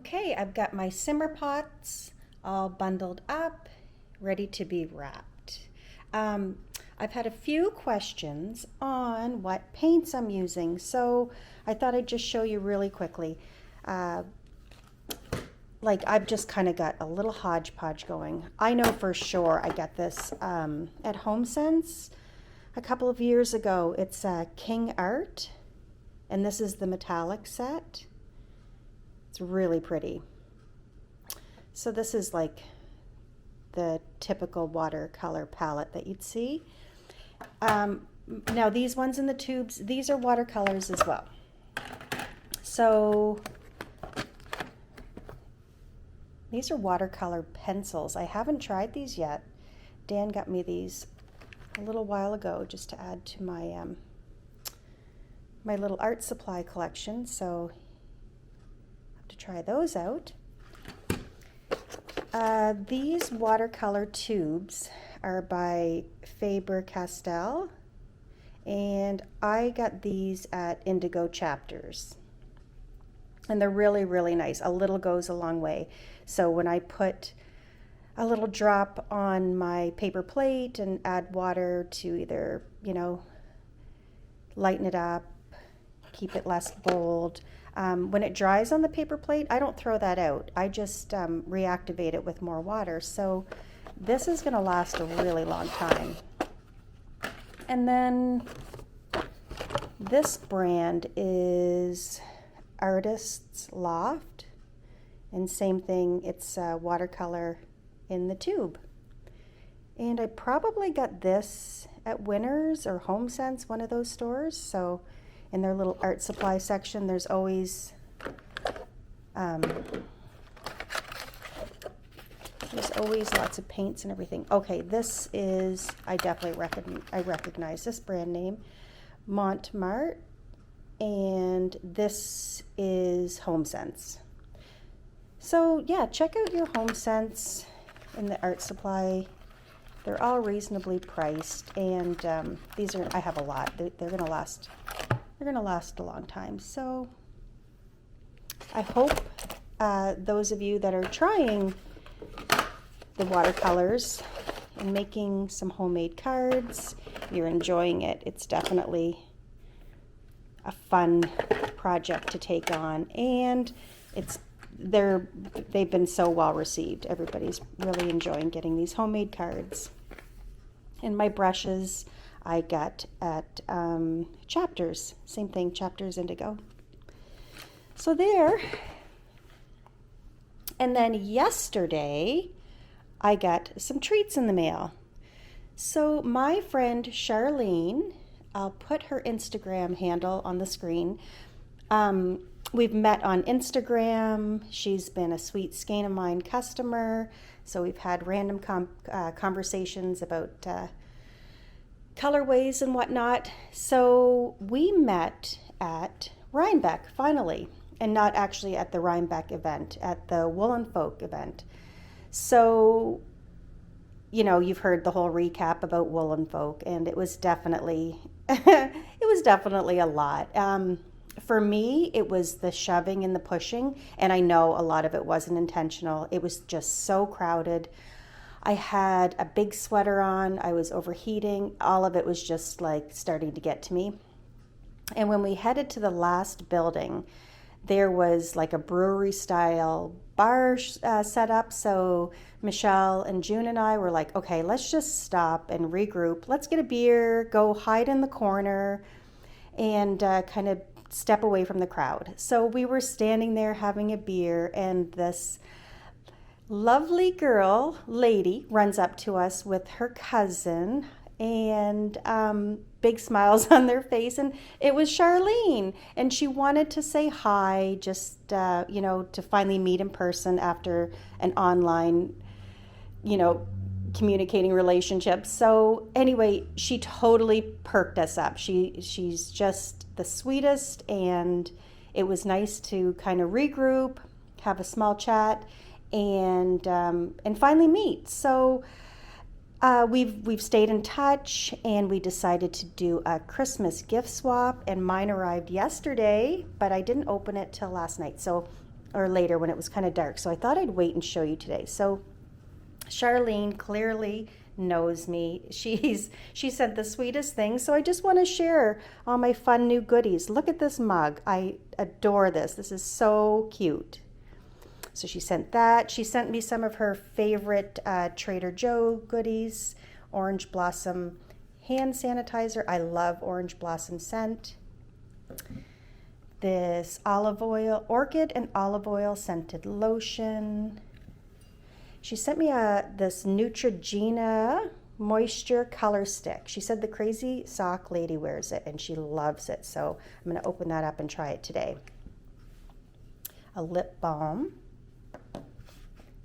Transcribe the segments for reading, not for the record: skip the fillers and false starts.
Okay, I've got my simmer pots all bundled up, ready to be wrapped. I've had a few questions on what paints I'm using, so I thought I'd just show you really quickly. I've just kind of got a little hodgepodge going. I know for sure I got this at HomeSense a couple of years ago. It's King Art, and this is the metallic set. It's really pretty. So this is like the typical watercolor palette that you'd see. Now these ones in the tubes, these are watercolors as well. So these are watercolor pencils. I haven't tried these yet. Dan got me these a little while ago just to add to my my little art supply collection. So to try those out. These watercolor tubes are by Faber-Castell, and I got these at Indigo Chapters, and they're really, really nice. A little goes a long way. So when I put a little drop on my paper plate and add water to either, lighten it up, keep it less bold. When it dries on the paper plate, I don't throw that out. I just reactivate it with more water. So this is going to last a really long time. And then this brand is Artist's Loft. And same thing, it's watercolor in the tube. And I probably got this at Winners or HomeSense, one of those stores. So in their little art supply section, there's always lots of paints and everything. Okay, this is, I definitely recognize this brand name, Montmartre, and this is HomeSense. So yeah, check out your HomeSense in the art supply. They're all reasonably priced, and these are, I have a lot. They're gonna last. They're gonna last a long time. So I hope those of you that are trying the watercolors and making some homemade cards, you're enjoying it. It's definitely a fun project to take on, and they've been so well received. Everybody's really enjoying getting these homemade cards. And my brushes I got at Chapters, same thing, Chapters Indigo. So there. And then yesterday I got some treats in the mail. So my friend Charlene, I'll put her Instagram handle on the screen. We've met on Instagram. She's been a sweet Skein of Mine customer. So we've had random conversations about colorways and whatnot. So we met at Rhinebeck finally, and not actually at the Rhinebeck event, at the Woolen Folk event. So, you've heard the whole recap about Woolen Folk, and it was definitely, a lot. For me, it was the shoving and the pushing, and I know a lot of it wasn't intentional. It was just so crowded. I had a big sweater on. I was overheating. All of it was just like starting to get to me. And when we headed to the last building, there was like a brewery style bar set up. So Michelle and June and I were like, okay, let's just stop and regroup. Let's get a beer, go hide in the corner, and kind of step away from the crowd. So we were standing there having a beer, and this lovely lady runs up to us with her cousin, and big smiles on their face, and it was Charlene, and she wanted to say hi, just to finally meet in person after an online communicating relationship. So anyway, she totally perked us up. She's just the sweetest, and it was nice to kind of regroup, have a small chat, and finally meet. So we've stayed in touch, and we decided to do a Christmas gift swap, and mine arrived yesterday, but I didn't open it till last night. So or later when it was kind of dark. So I thought I'd wait and show you today. So Charlene clearly knows me. She sent the sweetest thing. So I just want to share all my fun new goodies. Look at this mug. I adore this. This is so cute. So she sent that. She sent me some of her favorite Trader Joe goodies. Orange Blossom hand sanitizer. I love Orange Blossom scent. This olive oil, orchid and olive oil scented lotion. She sent me this Neutrogena moisture color stick. She said the crazy sock lady wears it and she loves it. So I'm going to open that up and try it today. A lip balm.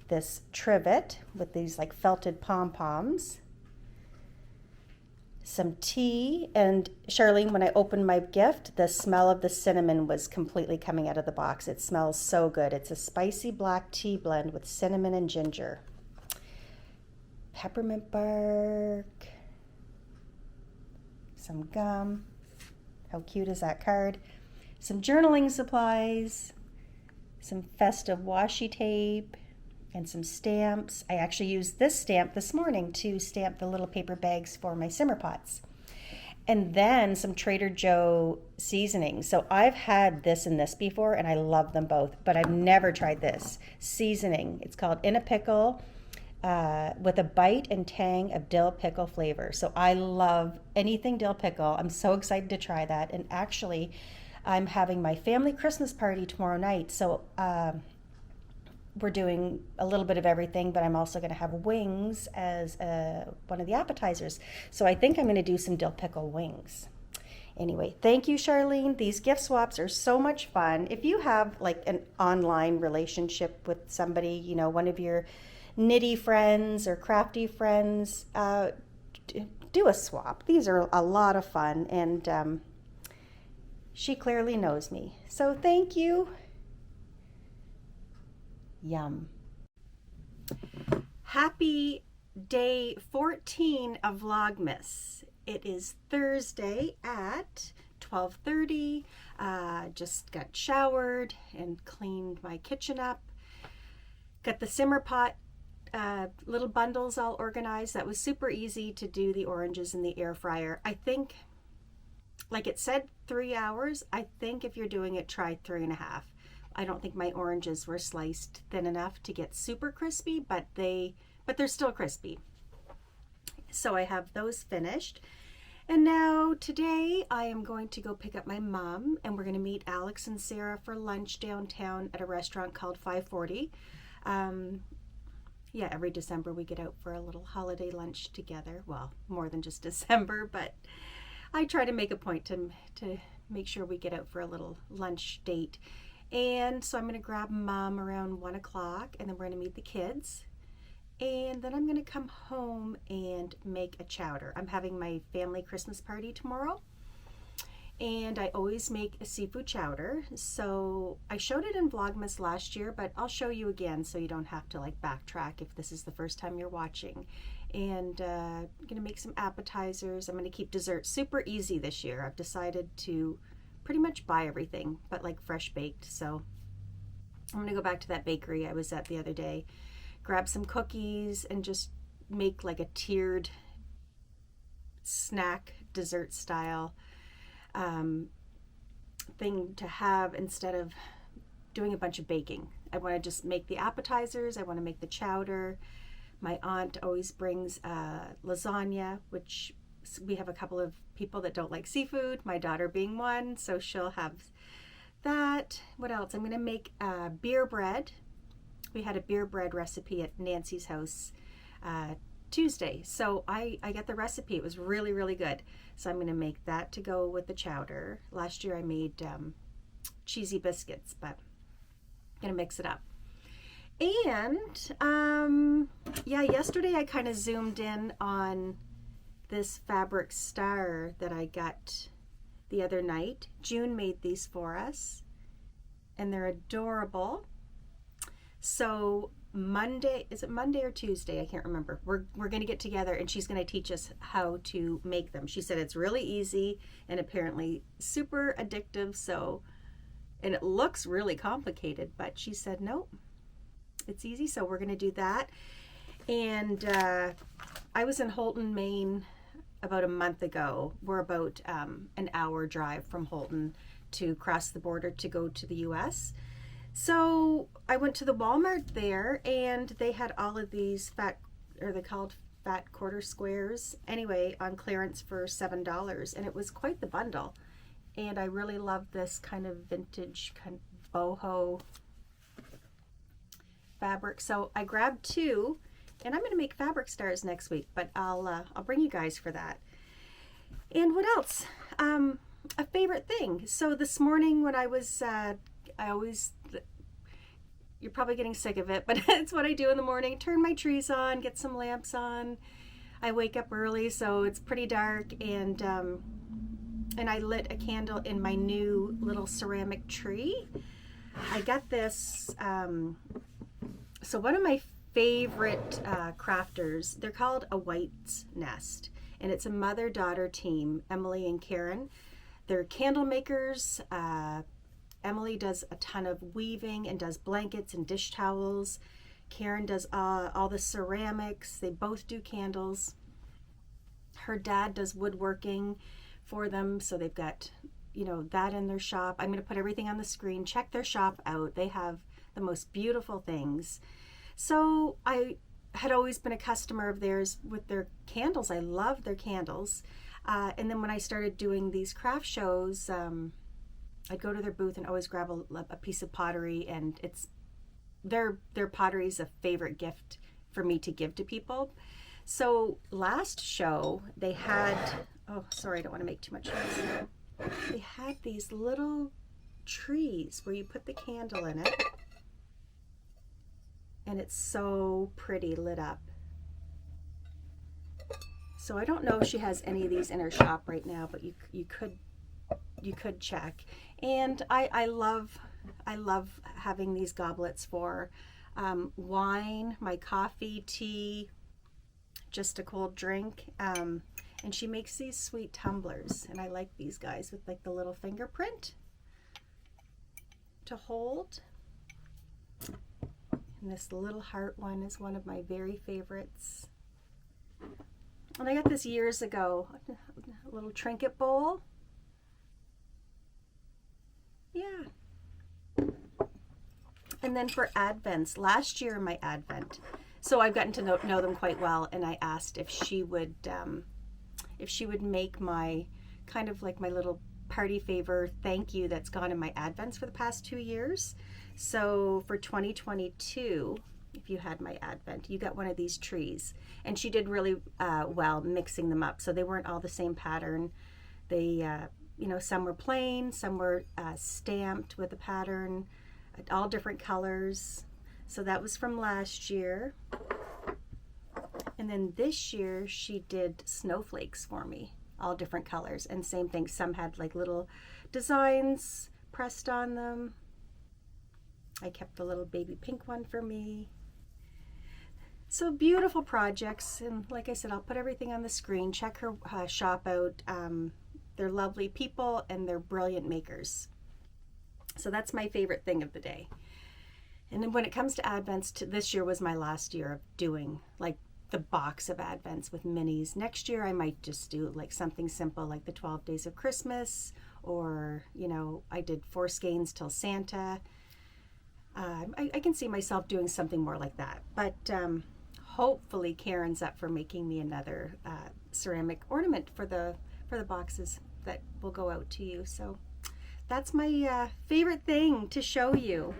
This trivet with these like felted pom-poms. Some tea, and Charlene, when I opened my gift, the smell of the cinnamon was completely coming out of the box. It smells so good. It's a spicy black tea blend with cinnamon and ginger. Peppermint bark. Some gum. How cute is that card? Some journaling supplies. Some festive washi tape. And some stamps. I actually used this stamp this morning to stamp the little paper bags for my simmer pots. And then some Trader Joe seasonings. So I've had this and this before and I love them both, but I've never tried this seasoning. It's called In a Pickle with a bite and tang of dill pickle flavor. So I love anything dill pickle. I'm so excited to try that. And actually, I'm having my family Christmas party tomorrow night. So we're doing a little bit of everything, but I'm also going to have wings as one of the appetizers. So I think I'm going to do some dill pickle wings. Anyway, thank you, Charlene. These gift swaps are so much fun. If you have like an online relationship with somebody, you know, one of your knitty friends or crafty friends, do a swap. These are a lot of fun, and she clearly knows me. So thank you. Yum. Happy day 14 of Vlogmas. It is Thursday at 12:30. Just got showered and cleaned my kitchen up. Got the simmer pot little bundles all organized. That was super easy to do the oranges in the air fryer. I think, like it said 3 hours, I think if you're doing it, try 3.5. I don't think my oranges were sliced thin enough to get super crispy, but they're still crispy. So I have those finished. And now today I am going to go pick up my mom, and we're going to meet Alex and Sarah for lunch downtown at a restaurant called 540. Yeah, every December we get out for a little holiday lunch together. Well, more than just December, but I try to make a point to make sure we get out for a little lunch date. And so I'm going to grab Mom around 1 o'clock, and then we're going to meet the kids. And then I'm going to come home and make a chowder. I'm having my family Christmas party tomorrow, and I always make a seafood chowder. So I showed it in Vlogmas last year, but I'll show you again so you don't have to like backtrack if this is the first time you're watching. And I'm going to make some appetizers. I'm going to keep dessert super easy this year. I've decided to pretty much buy everything, but like fresh baked. So I'm going to go back to that bakery I was at the other day, grab some cookies, and just make like a tiered snack dessert style thing to have instead of doing a bunch of baking. I want to just make the appetizers. I want to make the chowder. My aunt always brings lasagna, which we have a couple of people that don't like seafood, my daughter being one, so she'll have that. What else? I'm going to make beer bread. We had a beer bread recipe at Nancy's house Tuesday, so I got the recipe. It was really, really good. So I'm going to make that to go with the chowder. Last year I made cheesy biscuits, but I'm going to mix it up. And yeah, yesterday I kind of zoomed in on this fabric star that I got the other night. June made these for us, and they're adorable. So Monday, is it Monday or Tuesday? I can't remember. We're going to get together, and she's going to teach us how to make them. She said it's really easy and apparently super addictive. So And it looks really complicated, but she said, nope, it's easy. So we're going to do that. And I was in Holton, Maine about a month ago. We're about an hour drive from Holton to cross the border to go to the US. So I went to the Walmart there, and they had all of these fat quarter squares, anyway, on clearance for $7, and it was quite the bundle. And I really love this kind of vintage, kind of boho fabric. So I grabbed two, and I'm going to make fabric stars next week, but I'll bring you guys for that. And what else? A favorite thing. So this morning when I was, you're probably getting sick of it, but it's what I do in the morning. Turn my trees on, get some lamps on. I wake up early, so it's pretty dark, and I lit a candle in my new little ceramic tree. I got this, so one of my favorite crafters, they're called A White's Nest, and it's a mother-daughter team, Emily and Karen. They're candle makers. Emily does a ton of weaving and does blankets and dish towels. Karen does all the ceramics. They both do candles. Her dad does woodworking for them, so they've got, you know, that in their shop. I'm going to put everything on the screen. Check their shop out. They have the most beautiful things. So I had always been a customer of theirs with their candles. I love their candles. And then when I started doing these craft shows, I'd go to their booth and always grab a piece of pottery, and it's their pottery is a favorite gift for me to give to people. So last show they had, oh sorry, I don't want to make too much noise. They had these little trees where you put the candle in it, and it's so pretty lit up. So I don't know if she has any of these in her shop right now, but you could check. And I love having these goblets for wine, my coffee, tea, just a cold drink. And she makes these sweet tumblers, and I like these guys with like the little fingerprint to hold. And this little heart one is one of my very favorites. And I got this years ago, a little trinket bowl. Yeah. And then for Advents, last year my Advent, so I've gotten to know them quite well, and I asked if she would make my kind of like my little party favor thank you that's gone in my Advents for the past 2 years. So for 2022, if you had my Advent, you got one of these trees, and she did really well mixing them up. So they weren't all the same pattern. They you know, some were plain, some were stamped with a pattern, all different colors. So that was from last year. And then this year she did snowflakes for me, all different colors, and same thing, some had like little designs pressed on them. I kept the little baby pink one for me. So beautiful projects, and like I said, I'll put everything on the screen. Check her shop out. They're lovely people, and they're brilliant makers. So that's my favorite thing of the day. And then when it comes to Advents, this year was my last year of doing like the box of Advents with minis. Next year I might just do like something simple like the 12 Days of Christmas, or, you know, I did 4 skeins till Santa. I can see myself doing something more like that. But hopefully Karen's up for making me another ceramic ornament for the boxes that will go out to you. So that's my favorite thing to show you.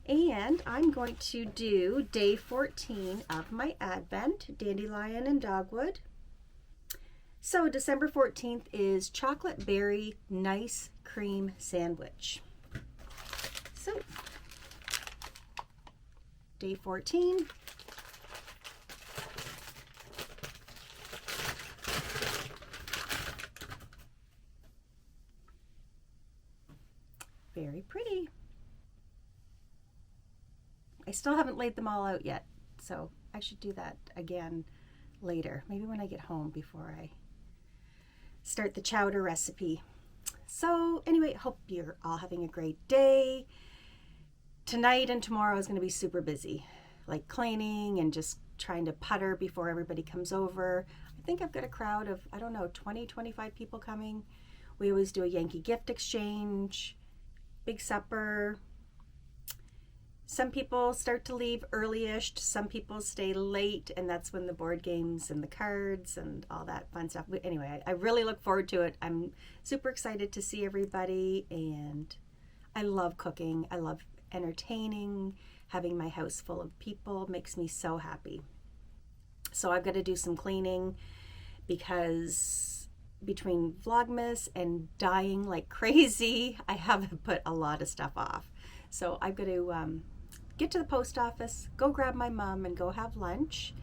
And I'm going to do day 14 of my Advent, dandelion and dogwood. So December 14th is chocolate berry nice cream sandwich. So day 14. Very pretty. I still haven't laid them all out yet, so I should do that again later, maybe when I get home before I start the chowder recipe. So anyway, hope you're all having a great day. Tonight and tomorrow is going to be super busy, like cleaning and just trying to putter before everybody comes over. I think I've got a crowd of, 20, 25 people coming. We always do a Yankee gift exchange, big supper. Some people start to leave early-ish, some people stay late, and that's when the board games and the cards and all that fun stuff. But anyway, I really look forward to it. I'm super excited to see everybody, and I love cooking. I love entertaining. Having my house full of people makes me so happy. So I've got to do some cleaning because between Vlogmas and dying like crazy, I haven't put a lot of stuff off. So I've got to get to the post office, go grab my mom and go have lunch,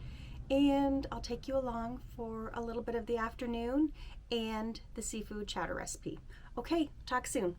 and I'll take you along for a little bit of the afternoon and the seafood chowder recipe. Okay, talk soon.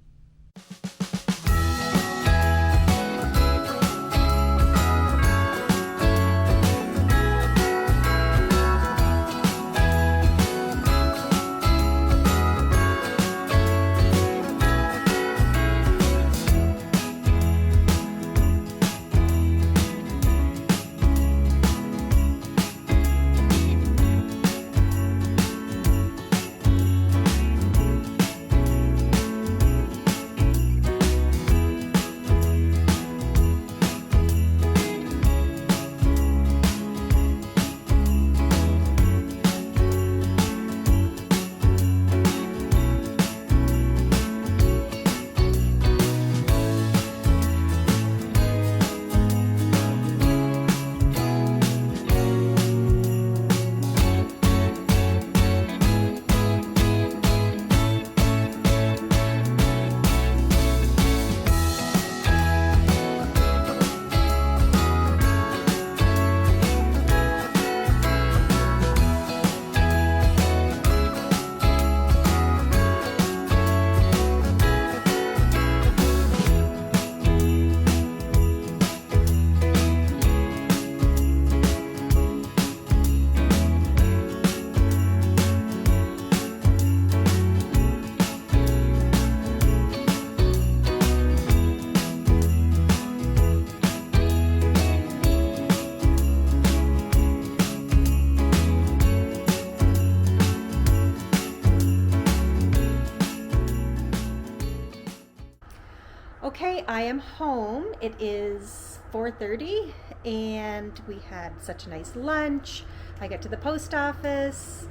Okay, I am home. It is 4:30 and we had such a nice lunch. I got to the post office,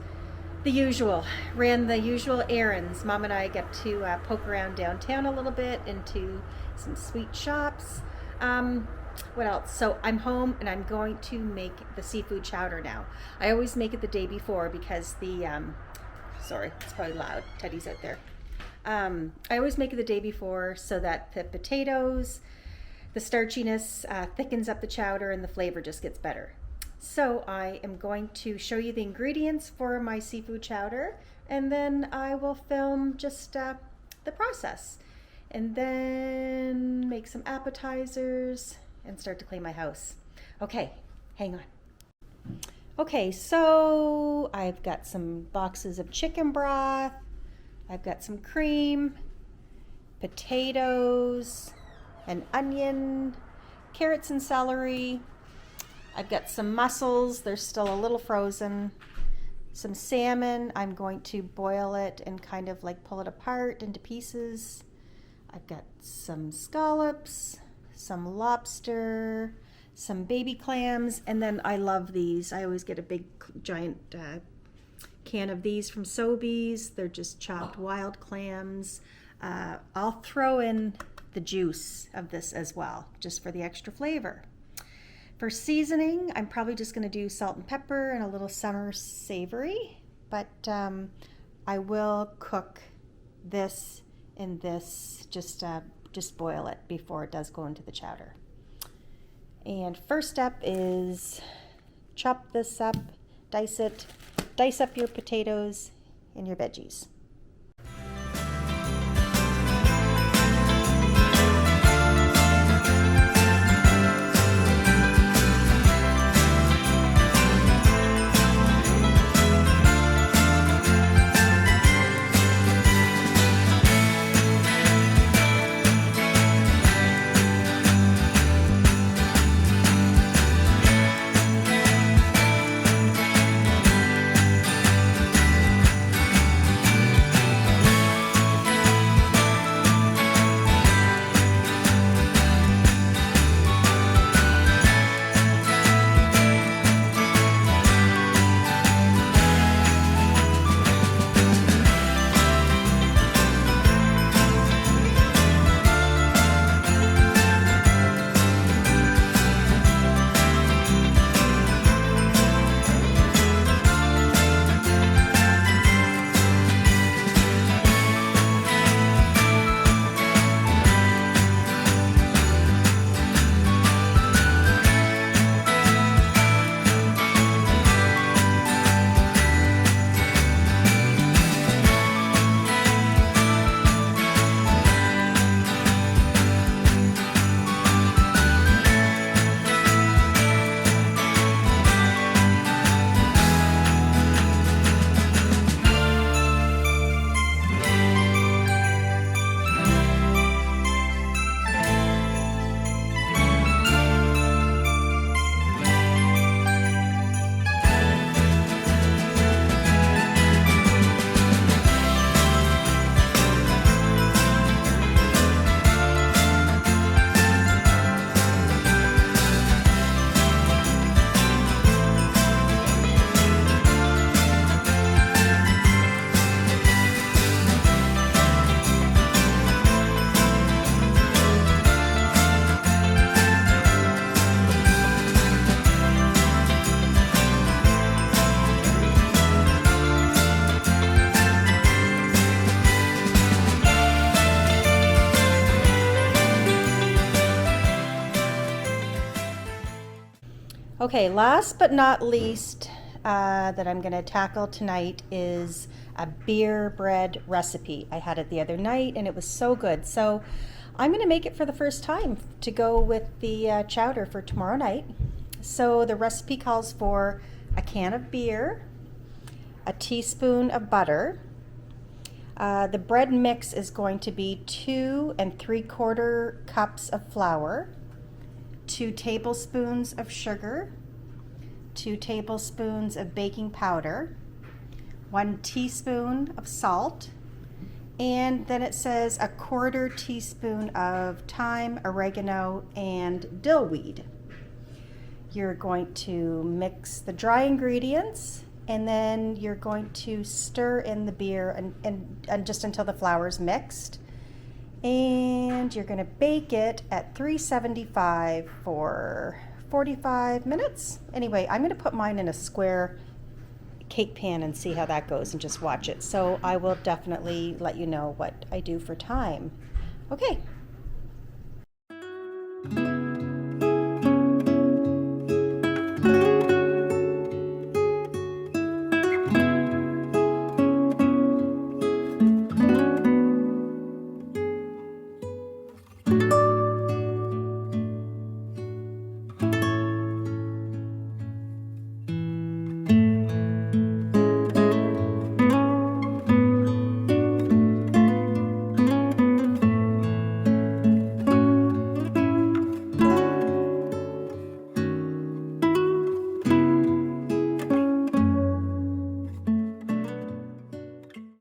the usual, ran the usual errands. Mom and I got to poke around downtown a little bit into some sweet shops. What else? So I'm home and I'm going to make the seafood chowder now. I always make it the day before because the, sorry, it's probably loud. Teddy's out there. I always make it the day before so that the potatoes, the starchiness thickens up the chowder and the flavor just gets better. So I am going to show you the ingredients for my seafood chowder, and then I will film just the process, and then make some appetizers and start to clean my house. Okay, hang on. Okay, so I've got some boxes of chicken broth. I've got some cream, potatoes, an onion, carrots and celery. I've got some mussels, they're still a little frozen. Some salmon, I'm going to boil it and kind of like pull it apart into pieces. I've got some scallops, some lobster, some baby clams, and then I love these. I always get a big giant can of these from Sobeys. They're just chopped wild clams. I'll throw in the juice of this as well, just for the extra flavor. For seasoning, I'm probably just going to do salt and pepper and a little summer savory, but I will cook this and this, just boil it before it does go into the chowder. And first step is chop this up, dice it, dice up your potatoes and your veggies. Okay, last but not least that I'm going to tackle tonight is a beer bread recipe. I had it the other night and it was so good. So I'm going to make it for the first time to go with the chowder for tomorrow night. So the recipe calls for a can of beer, a teaspoon of butter. The bread mix is going to be 2 3/4 cups of flour, 2 tablespoons of sugar, 2 tablespoons of baking powder, 1 teaspoon of salt, and then it says a 1/4 teaspoon of thyme, oregano, and dill weed. You're going to mix the dry ingredients, and then you're going to stir in the beer and just until the flour's mixed. And you're going to bake it at 375 for 45 minutes. Anyway, I'm going to put mine in a square cake pan and see how that goes and just watch it. So I will definitely let you know what I do for time. Okay.